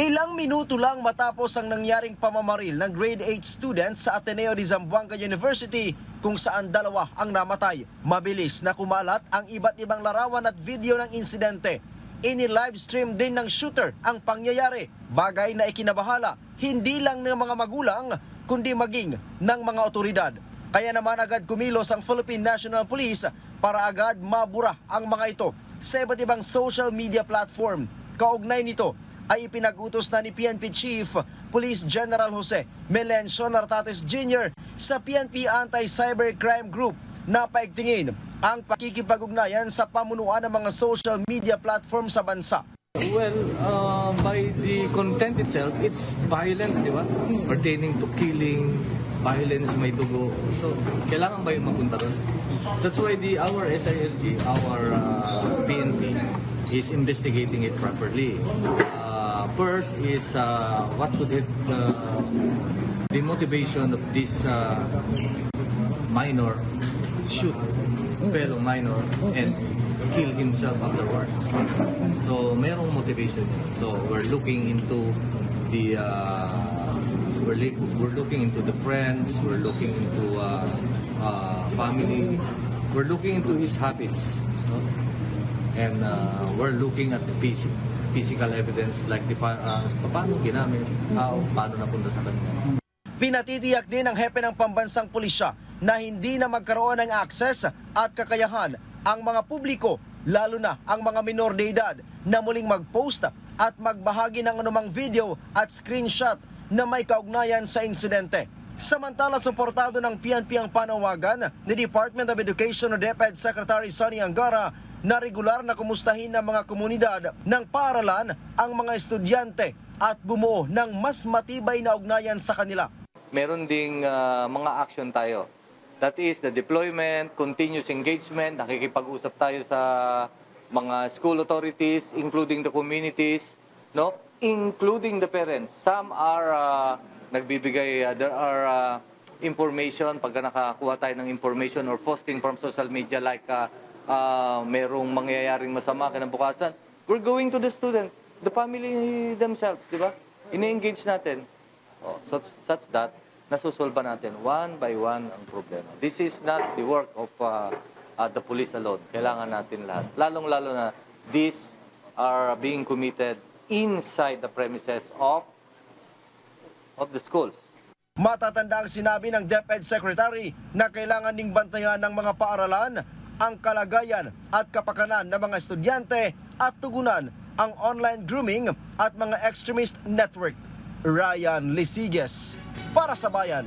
Ilang minuto lang matapos ang nangyaring pamamaril ng grade 8 students sa Ateneo de Zamboanga University kung saan dalawa ang namatay. Mabilis na kumalat ang iba't ibang larawan at video ng insidente. Ini-livestream din ng shooter ang pangyayari, bagay na ikinabahala hindi lang ng mga magulang kundi maging ng mga otoridad. Kaya naman agad kumilos ang Philippine National Police para agad mabura ang mga ito sa iba't ibang social media platform. Kaugnay nito ay ipinag-utos na ni PNP Chief Police General Jose Melencio Nartates Jr. sa PNP Anti-Cybercrime Group na paigtingin ang pakikipag-ugnayan sa pamunuan ng mga social media platform sa bansa. Well, by the content itself, it's violent, di ba? Pertaining to killing, violence, may dugo. So, kailangan ba yung mapunta doon? That's why our SILG, our PNP, is investigating it properly. First is what could it, the motivation of this minor shoot fellow minor and kill himself afterwards. So merong motivation. So we're looking into the we're looking into the friends, we're looking into family, we're looking into his habits, no? And we're looking at the physical evidence like the paano ginamit, paano napunta sa kanya. Pinatitiyak din ng hepe ng pambansang pulisya na hindi na magkaroon ng access at kakayahan ang mga publiko, lalo na ang mga minor de edad, na muling mag-post at magbahagi ng anumang video at screenshot na may kaugnayan sa insidente. Samantala, suportado ng PNP ang panawagan ni Department of Education o DepEd Secretary Sonny Angara na regular na kumustahin ng mga komunidad ng paaralan ang mga estudyante at bumuo ng mas matibay na ugnayan sa kanila. Meron ding mga action tayo. That is the deployment, continuous engagement, nakikipag-usap tayo sa mga school authorities, including the communities, no? Including the parents. Some are nagbibigay, there are information, pagka nakakuha tayo ng information or posting from social media like merong mangyayaring masama kinabukasan, we're going to the student, the family themselves, di ba? Ine-engage natin. Oh, such that nasusolba natin one by one ang problema. This is not the work of the police alone. Kailangan natin lahat. Lalong-lalo na these are being committed inside the premises of the schools. Matatanda ang sinabi ng DepEd Secretary na kailangan ding bantayan ng mga paaralan ang kalagayan at kapakanan ng mga estudyante at tugunan ang online grooming at mga extremist network. Ryan Lisiges para sa Bayan.